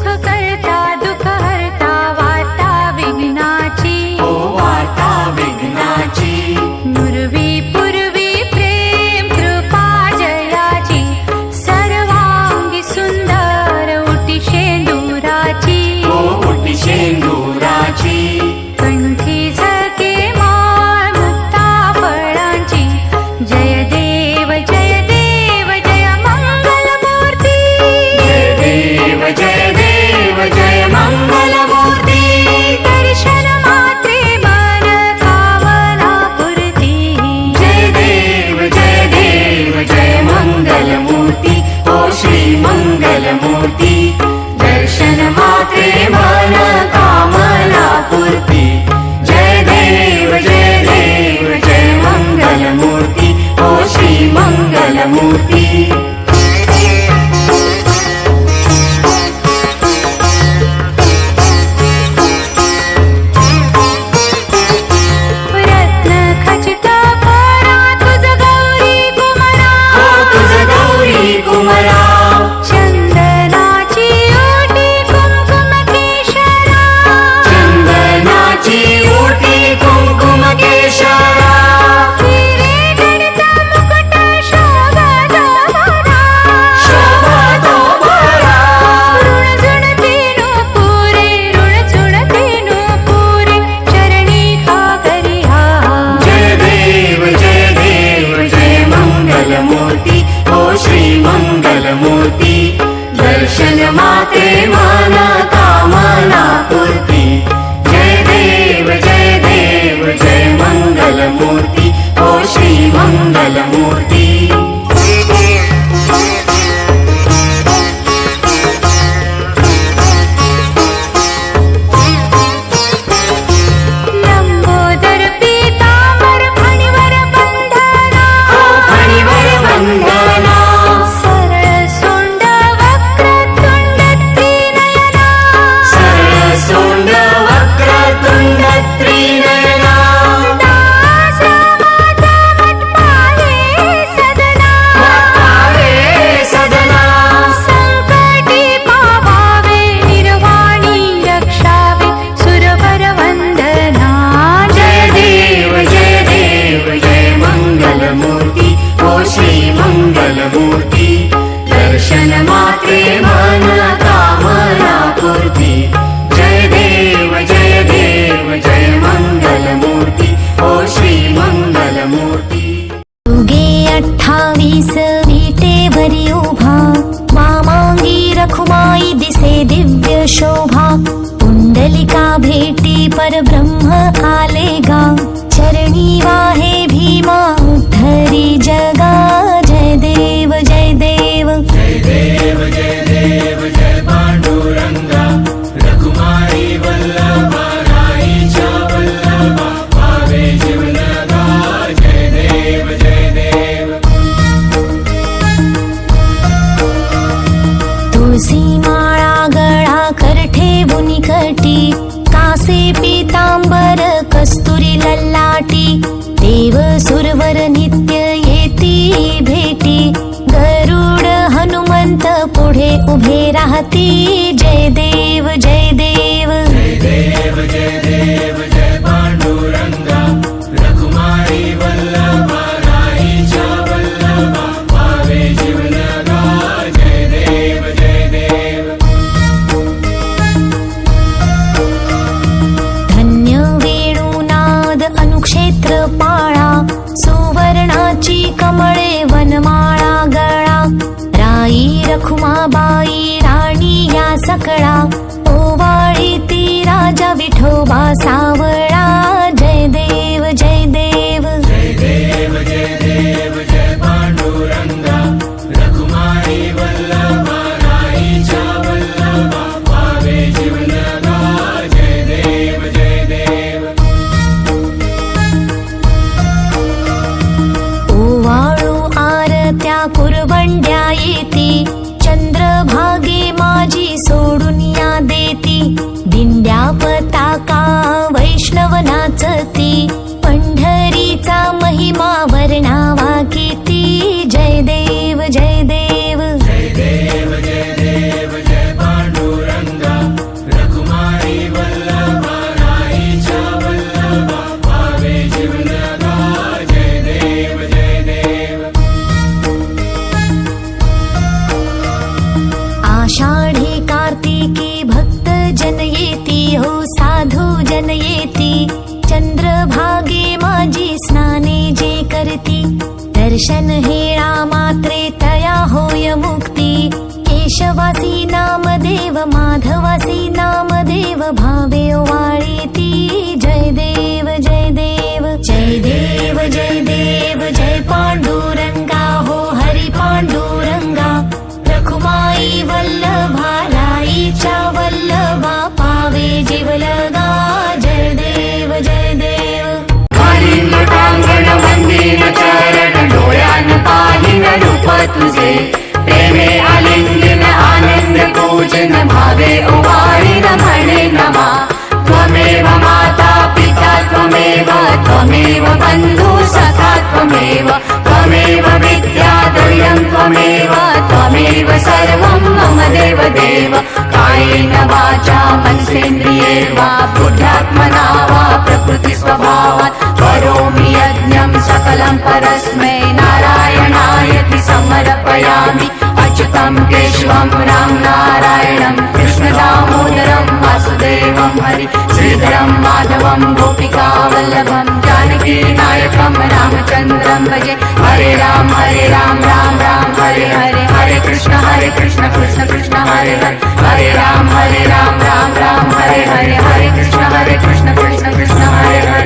सुख करता दुःख हरता वार्ता विघ्नाची ओ वार्ता विघ्नाची नुरवी पूर्वी प्रेम कृपा जयाची सर्वांगी सुंदर उटी शेंदुराची ओ उटी शेंदुराची कंठी झके माळ मुक्ता फळांची जय देव जय देव जय मंगल मूर्ती जय देव जय देव जय मंगल मूर्ती दर्शन मात्रे मन कामना पूर्ती जय देव जय मंगल मूर्ती ओ श्री मंगल मूर्ती दर्शन मात्रे मन कामना पूर्ती जय देव जय मंगल मूर्ती ओ श्री मंगल मूर्ती रत्न खचित कोरा तुझ गौरी कुमरा ओ तुझ गौरी कुमरा चंदनाची ओटी कुंकुम केशरा चंदनाची ओटी कुंकुम केशरा हिरे गणित मुकुट शोभत भरा शोभतो भरा ऋण झुणतीनु पुरे ऋण झुणतीनु पुरे चरणी का करिहा जय देव जय मंगल मूर्ती ओ श्री मंगल मूर्ती दर्शन मात्रे मन कामना पूर्ती जय देव जय मंगल मूर्ती ओ श्री मंगल मूर्ती लंबोदर पीतांबर फणीवर बंधना ओ फणीवर बंधना सरळ सोंड वक्रतुंड त्रिनयना सरळ सोंड वक्रतुंड त्रिनयना दास रामाचा वटपाहे सदना वक्तावे सदना संकटी पावावे निर्वाणी रक्षावे सुरवर वंदना जय देव जय मंगल मूर्ती ओ श्री मंगल मूर्ती दर्शन मात्रे मन कामना पूर्ती जय देव जय मंगल मूर्ती ओ श्री मंगल मूर्ती युगे 28 विटेवरी उभा वामांगी रखुमाई दिसे दिव्य शोभा पुंडलिका भेटी परब्रह्म आले गा चरणी वाहे भीमा उद्धरी जगा जय देव जय देव जय पांडुरंगा रघुमाई वल्लभा राईच्या वल्लभा पावे जीवनगा जय देव तुळसी माळा गळा कर ठेवून कटी कासे पीतांबर कस्तुरी ललाटी देव सुरवर नित्य येती भेटी गरुड हनुमंत पुढे उभे राहती जय देव जय देव जय पांडुरंगा रघुमाई वल्लभा राईच्या वल्लभा पावे जीवनगा जय देव धन्य वेणुनाद अनुक्षेत्र पाळा सुवर्णाची कमळे वनमाळा गळा राई रखुमाबाई राणी या सकळा ओवाळी ती राजा विठोबा सावळा जय देव जय देव जय पांडुरंगा रघुमाई वल्लभा राईच्या वल्लभा पावे जीवनगा जय देव ओवाळू आरत्या कुरवंड्या येती चंद्रभागे माझी सोडून या दर्शन हेळा मात्रे तया होय मुक्ती केशवासी नामदेव माधवासी नामदेव भावे वाळीती जय देव जय देव जय देव जय देव जय पांडुरंगा हो हरी पांडुरंगा रखुमाई वल्लभा राईच्या वल्लभा पावे जीवलगा जय देव जय देव कालिंदकांगण वंदीन चरण डोळ्यान पाहिन रूप तुझे प्रेमे आलिंगन आनंद पूजन भावे ओवाळीन म्हणे नमा त्वमेव माता पिता त्वमेव बंधु सखा त्वमेव विद्या द्रव्यं त्वमेव सर्वं मम देव देव कायेन वाचा मनसेन्द्रिये वा बुद्ध्यात्मना वा प्रकृति स्वभावात् करोमि यज्ञं सकलं परस्मै नारायणायति समर्पयामि अच्युतं केशवं राम नारायणं कृष्ण दामोदरं वासुदेवं हरि श्रीधरं माधवं गोपिका वल्लभं जानकी नायकं रामचन्द्रं भजे हरे राम राम राम हरे हरे हरे कृष्ण कृष्ण कृष्ण हरे हरे हरे राम राम राम हरे हरे हरे कृष्ण कृष्ण कृष्ण हरे हरे